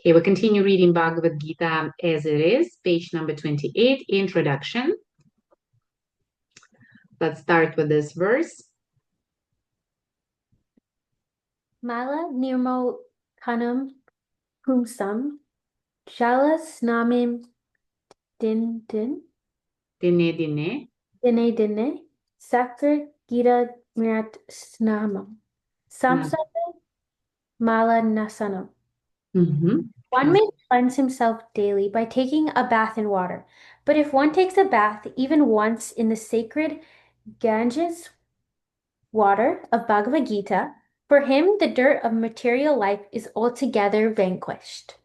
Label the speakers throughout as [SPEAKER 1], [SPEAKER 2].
[SPEAKER 1] Okay, we'll continue reading Bhagavad Gita as it is, page number 28, introduction. Let's start with this verse.
[SPEAKER 2] Mala nirmo kanam pumsam jala snamim din din
[SPEAKER 1] Dine dine.
[SPEAKER 2] dine dine sakta gita mirat snamam samsata mala nasanam. One may cleanse himself daily by taking a bath in water, but if one takes a bath even once in the sacred Ganges water of Bhagavad Gita, for him the dirt of material life is altogether vanquished.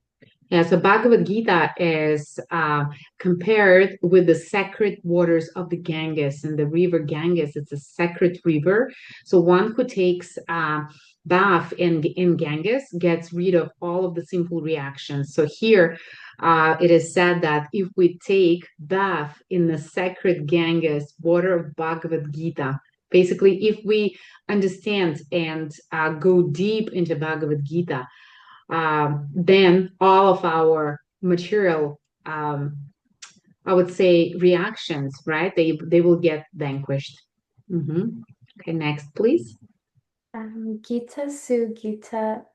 [SPEAKER 1] Yeah, so Bhagavad Gita is compared with the sacred waters of the Ganges, and the river Ganges. It's a sacred river. So one who takes bath in Ganges gets rid of all of the sinful reactions. So here it is said that if we take bath in the sacred Ganges water of Bhagavad Gita, basically if we understand and go deep into Bhagavad Gita, then all of our material, I would say, reactions, right? They will get vanquished. Okay, next, please.
[SPEAKER 2] Gita Su Gita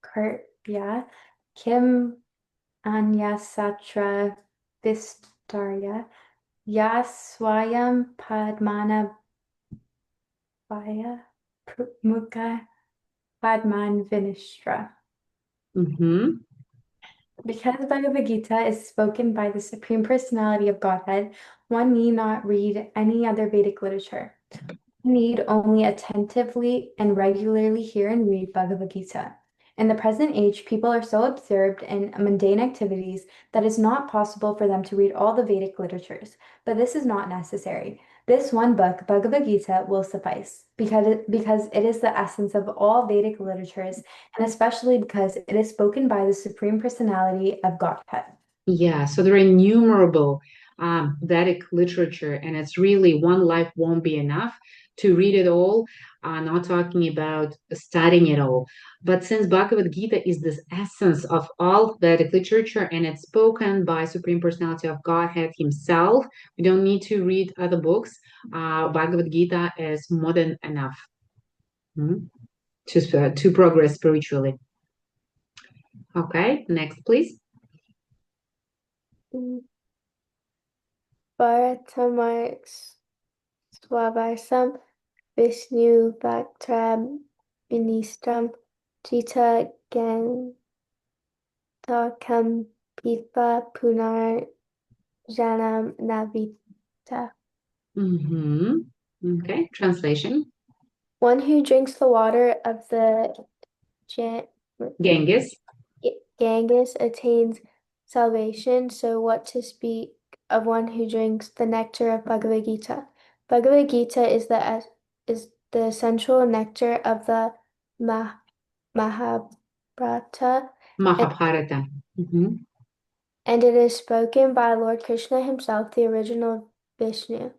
[SPEAKER 2] Kartya Kim Anyasatra Vistarya Yaswayam Padmana Vaya Mukha Padman Vinishra. Because Bhagavad Gita is spoken by the Supreme Personality of Godhead, one need not read any other Vedic literature. One need only attentively and regularly hear and read Bhagavad Gita. In the present age, people are so absorbed in mundane activities that it's not possible for them to read all the Vedic literatures, but this is not necessary. This one book, Bhagavad Gita, will suffice because it is the essence of all Vedic literatures, and especially because it is spoken by the Supreme Personality of Godhead.
[SPEAKER 1] Yeah, so there are innumerable Vedic literature, and it's really one life won't be enough to read it all, not talking about studying it all. But since Bhagavad Gita is this essence of all Vedic literature and it's spoken by Supreme Personality of Godhead Himself, we don't need to read other books. Bhagavad Gita is more than enough to progress spiritually. Okay, next, please.
[SPEAKER 2] Bharatamar Swavarsam Vishnu Bhaktrab Vinistram Jita Gantakam Pipa Punar Janam Navita.
[SPEAKER 1] Okay, translation.
[SPEAKER 2] One who drinks the water of the
[SPEAKER 1] Ganges.
[SPEAKER 2] Ganges attains salvation, so what to speak of one who drinks the nectar of Bhagavad Gita? Bhagavad Gita is the essential nectar of the Mahabharata,
[SPEAKER 1] Mahabharata.
[SPEAKER 2] and it is spoken by Lord Krishna himself, the original Vishnu.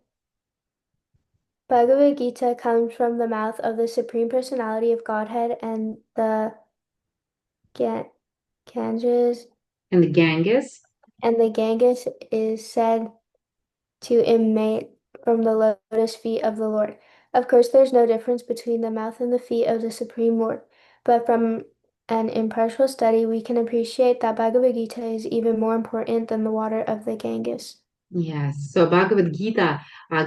[SPEAKER 2] Bhagavad Gita comes from the mouth of the Supreme Personality of Godhead, and the Ganges
[SPEAKER 1] And the Ganges.
[SPEAKER 2] And the Ganges is said to emanate from the lotus feet of the Lord. Of course, there's no difference between the mouth and the feet of the Supreme Lord, but from an impartial study, we can appreciate that Bhagavad Gita is even more important than the water of the Ganges.
[SPEAKER 1] Yes, so Bhagavad Gita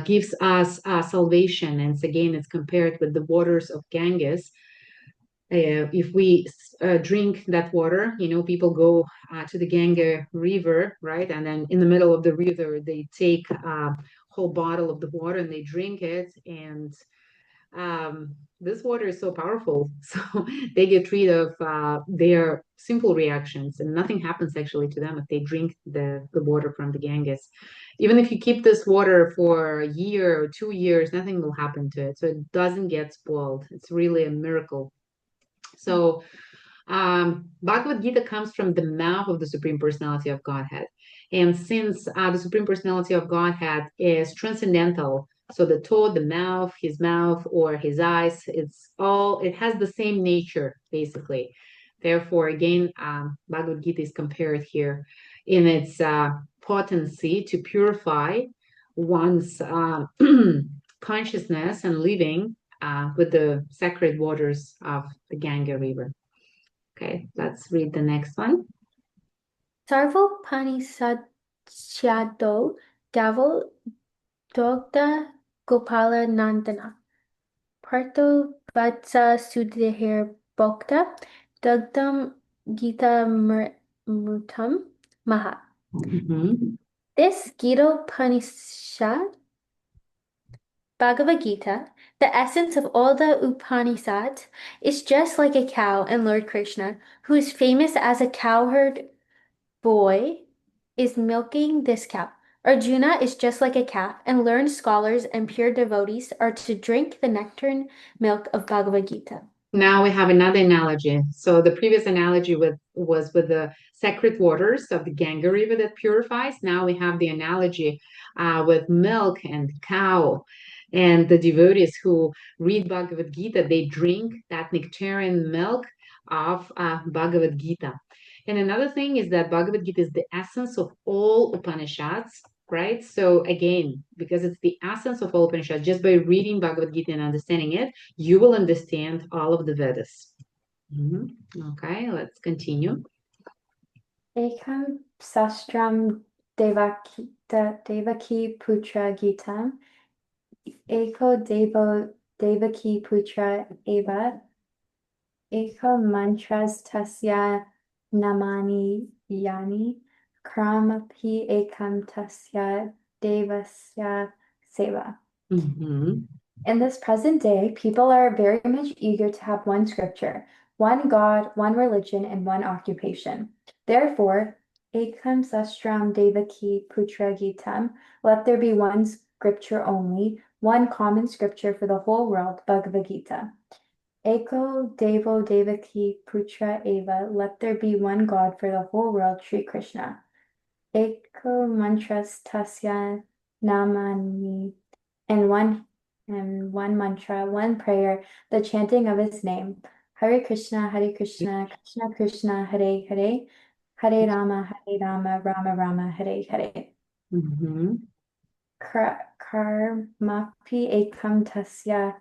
[SPEAKER 1] gives us salvation, and again, it's compared with the waters of Ganges. If we drink that water, people go to the Ganga River, right? And then in the middle of the river, they take a whole bottle of the water and they drink it. And this water is so powerful. So they get rid of their simple reactions, and nothing happens actually to them if they drink the water from the Ganges. Even if you keep this water for a year or 2 years, nothing will happen to it. So it doesn't get spoiled. It's really a miracle. So Bhagavad Gita comes from the mouth of the Supreme Personality of Godhead. And since the Supreme Personality of Godhead is transcendental, so the toe, the mouth, his mouth, or his eyes, it has the same nature, basically. Therefore, again, Bhagavad Gita is compared here in its potency to purify one's consciousness and living with the sacred waters of the Ganga River. Okay, let's read the next one.
[SPEAKER 2] Sarvopanishadyado Davo Dogda Gopala Nandana Parto Vatsa Sudhir Bhokta Dugdam Gita Mrutam Maha. This Gita Upanishad, Bhagavad Gita, the essence of all the Upanishads, is just like a cow, and Lord Krishna, who is famous as a cowherd boy, is milking this cow. Arjuna is just like a calf, and learned scholars and pure devotees are to drink the nectarine milk of Bhagavad Gita.
[SPEAKER 1] Now we have another analogy. So the previous analogy was with the sacred waters of the Ganga River that purifies. Now we have the analogy with milk and cow. And the devotees who read Bhagavad Gita, they drink that nectarine milk of Bhagavad Gita. And another thing is that Bhagavad Gita is the essence of all Upanishads, right? So again, because it's the essence of all Upanishads, just by reading Bhagavad Gita and understanding it, you will understand all of the Vedas. Okay, let's continue.
[SPEAKER 2] Ekam Sastram Devaki Putra Gitam Eko Devo Devaki Putra Eva Eko Mantras Tasya Namani Yani Kramapi Ekam Tasya Devasya Seva. In this present day, people are very much eager to have one scripture, one God, one religion, and one occupation. Therefore, Ekam Sastram Devaki Putra Gitam, let there be one scripture only, one common scripture for the whole world, Bhagavad Gita. Eko Devo Devaki Putra Eva, let there be one God for the whole world, Sri Krishna. Eko Mantras Tasya Namani, and one mantra, one prayer, the chanting of his name. Hare Krishna, Krishna Krishna, Hare Hare, Hare Rama, Rama Rama, Hare Hare. Karmapi ekam tasya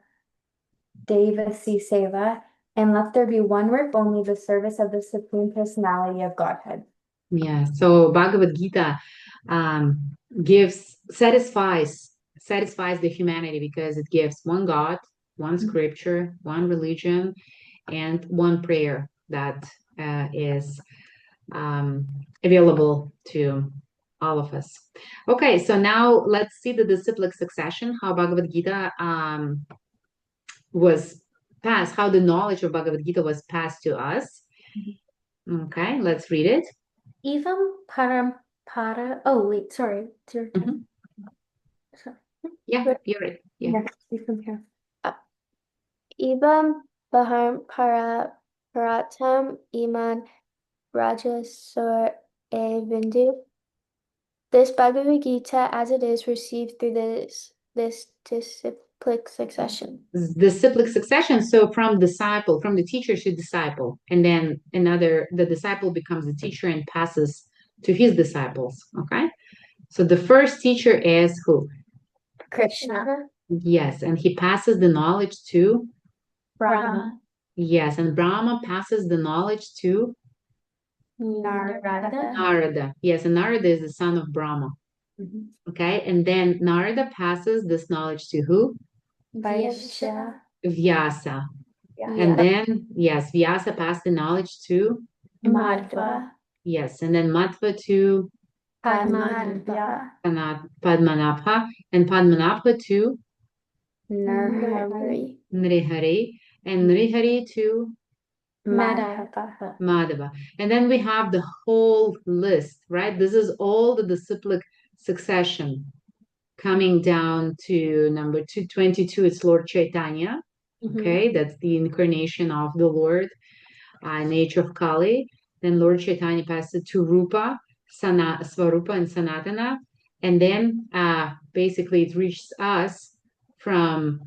[SPEAKER 2] devasi seva, and let there be one work only, the service of the Supreme Personality of Godhead.
[SPEAKER 1] Yeah, so Bhagavad Gita satisfies the humanity because it gives one God, one scripture, one religion, and one prayer that is available to all of us. Okay, so now let's see the disciplic succession, how Bhagavad Gita was passed, how the knowledge of Bhagavad Gita was passed to us. Okay, let's read it.
[SPEAKER 2] Evam parampara. Oh, wait, sorry. It's your turn. Sorry.
[SPEAKER 1] Yeah, you're right. Yeah.
[SPEAKER 2] Next, you from here. Evam paratam iman rajasur e vindu. This Bhagavad Gita, as it is, received through this disciplic succession.
[SPEAKER 1] Disciplic succession. So from the teacher to disciple, and then the disciple becomes the teacher and passes to his disciples. Okay. So the first teacher is who?
[SPEAKER 2] Krishna.
[SPEAKER 1] Yes, and he passes the knowledge to
[SPEAKER 2] Brahma.
[SPEAKER 1] Yes, and Brahma passes the knowledge to Narada. Yes, and Narada is the son of Brahma. Okay, and then Narada passes this knowledge to who?
[SPEAKER 2] Vyasa.
[SPEAKER 1] Vyasa.
[SPEAKER 2] Yeah.
[SPEAKER 1] And then, yes, Vyasa passed the knowledge to
[SPEAKER 2] Madhva.
[SPEAKER 1] Yes, and then Madhva to
[SPEAKER 2] Padmanabha.
[SPEAKER 1] Padmanabha, and Padmanabha to
[SPEAKER 2] Nrihari.
[SPEAKER 1] Nrihari, and Nrihari to Madhava. And then we have the whole list, right? This is all the disciplic succession coming down to number 222. It's Lord Chaitanya. Okay, that's the incarnation of the Lord in age of Kali. Then Lord Chaitanya passes to Rupa, Swarupa, and Sanatana. And then basically it reaches us from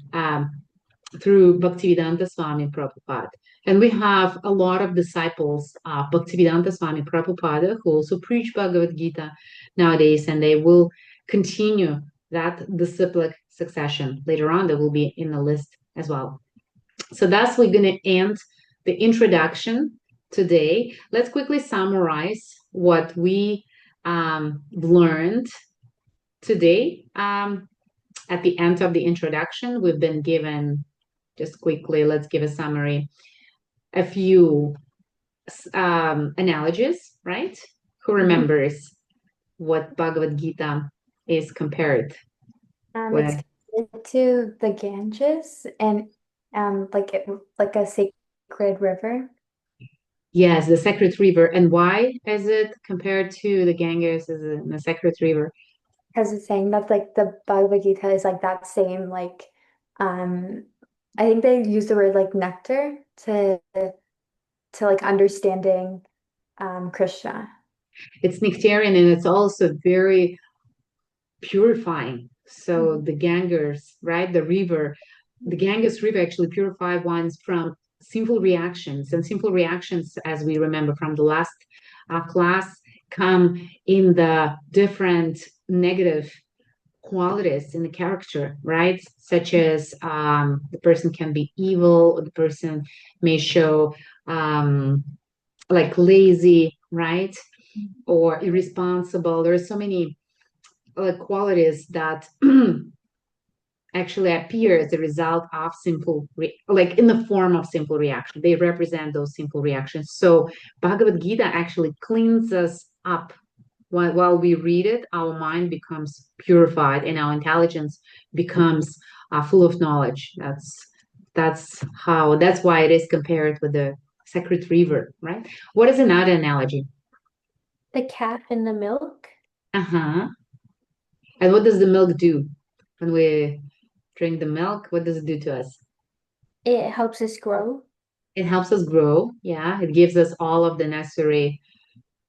[SPEAKER 1] through Bhaktivedanta Swami Prabhupada. And we have a lot of disciples, Bhaktivedanta Swami Prabhupada, who also preach Bhagavad Gita nowadays, and they will continue that disciplic succession. Later on, they will be in the list as well. So that's we're going to end the introduction today. Let's quickly summarize what we learned today. At the end of the introduction, we've been given, just quickly, let's give a summary, a few analogies, right? Who remembers what Bhagavad Gita is compared
[SPEAKER 2] It's
[SPEAKER 1] with?
[SPEAKER 2] compared to the Ganges and like a sacred river.
[SPEAKER 1] Yes, the sacred river. And why is it compared to the Ganges as the sacred river?
[SPEAKER 2] Because it's saying that like the Bhagavad Gita is like that same like um I think they use the word like nectar to like understanding Krishna.
[SPEAKER 1] It's nectarian and it's also very purifying. So
[SPEAKER 2] Mhm.
[SPEAKER 1] the Ganges, right? The Ganges River actually purify ones from simple reactions. And simple reactions, as we remember from the last class, come in the different negative qualities in the character, right? Such as the person can be evil, or the person may show like lazy, right? Or irresponsible. There are so many qualities that actually appear as a result of like in the form of simple reaction. They represent those simple reactions. So Bhagavad Gita actually cleans us up. While we read it, our mind becomes purified and our intelligence becomes full of knowledge. That's why it is compared with the sacred river, right? What is another analogy?
[SPEAKER 2] The calf and the milk,
[SPEAKER 1] Uh-huh. And what does the milk do when we drink the milk? What does it do to us?
[SPEAKER 2] it helps us grow.
[SPEAKER 1] It helps us grow. Yeah. It gives us all of the necessary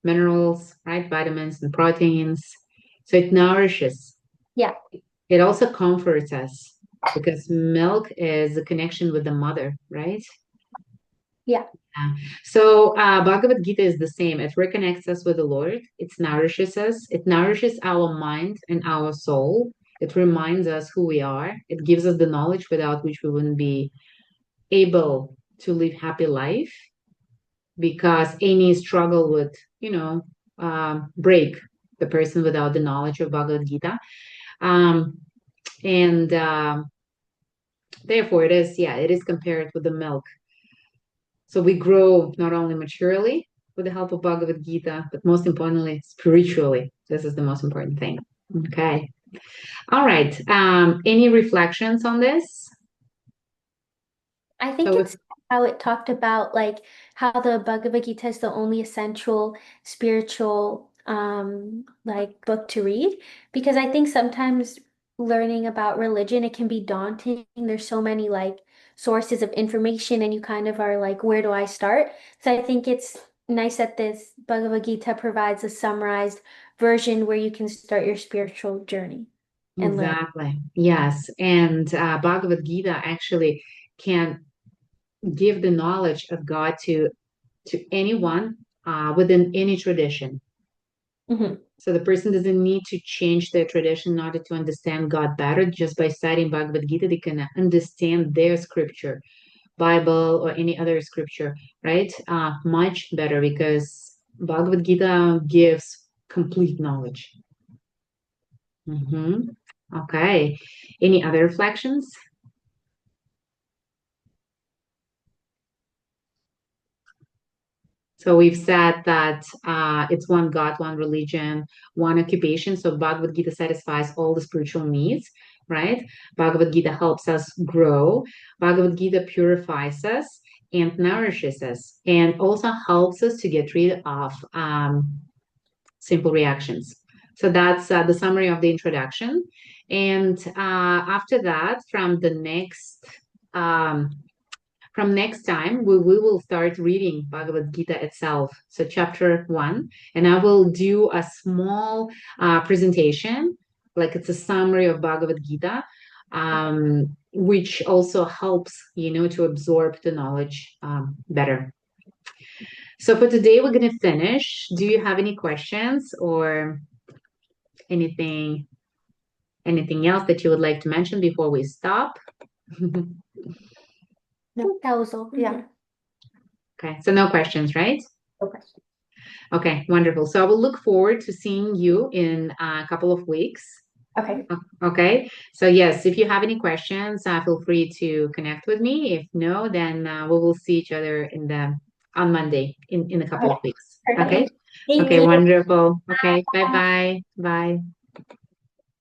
[SPEAKER 1] minerals, right? Vitamins and proteins. So it nourishes.
[SPEAKER 2] Yeah,
[SPEAKER 1] It also comforts us because milk is a connection with the mother, right?
[SPEAKER 2] yeah.
[SPEAKER 1] Yeah. So Bhagavad Gita is the same. It reconnects us with the Lord. It nourishes us. It nourishes our mind and our soul. It reminds us who we are. It gives us the knowledge without which we wouldn't be able to live happy life because any struggle would, break the person without the knowledge of Bhagavad Gita. Um, and therefore, it is compared with the milk. So we grow not only materially with the help of Bhagavad Gita, but most importantly, spiritually. This is the most important thing. Okay. All right. Any reflections on this?
[SPEAKER 2] I think
[SPEAKER 1] So,
[SPEAKER 2] it's how it talked about like how the Bhagavad Gita is the only essential spiritual like book to read because I think sometimes learning about religion it can be daunting. There's so many like sources of information and you kind of are like where do I start? So I think it's nice that this Bhagavad Gita provides a summarized version where you can start your spiritual journey and learn.
[SPEAKER 1] exactly. Yes. And Bhagavad Gita actually can give the knowledge of God to anyone within any tradition.
[SPEAKER 2] Mhm.
[SPEAKER 1] So the person doesn't need to change their tradition in order to understand God better. Just by studying Bhagavad Gita, they can understand their scripture, Bible or any other scripture, right? Much better because Bhagavad Gita gives complete knowledge. Hmm. Okay. Any other reflections? So we've said that it's one God, one religion, one occupation. So Bhagavad Gita satisfies all the spiritual needs, right? Bhagavad Gita helps us grow. Bhagavad Gita purifies us and nourishes us, and also helps us to get rid of simple reactions. So that's the summary of the introduction. And after that, um, from next time, we will start reading Bhagavad Gita itself. So, chapter one, and I will do a small presentation, like it's a summary of Bhagavad Gita. which also helps, to absorb the knowledge better. So for today, we're going to finish. Do you have any questions or anything else that you would like to mention before we stop?
[SPEAKER 2] No, that was all. Yeah.
[SPEAKER 1] Okay, so no questions, right?
[SPEAKER 2] No question.
[SPEAKER 1] Okay, wonderful. So I will look forward to seeing you in a couple of weeks.
[SPEAKER 2] Okay.
[SPEAKER 1] Okay, so yes, if you have any questions, feel free to connect with me. If no, then we will see each other on Monday in a couple of weeks.
[SPEAKER 2] Perfect.
[SPEAKER 1] Okay.
[SPEAKER 2] Thank
[SPEAKER 1] Okay,
[SPEAKER 2] you.
[SPEAKER 1] wonderful. Okay, bye-bye. Bye.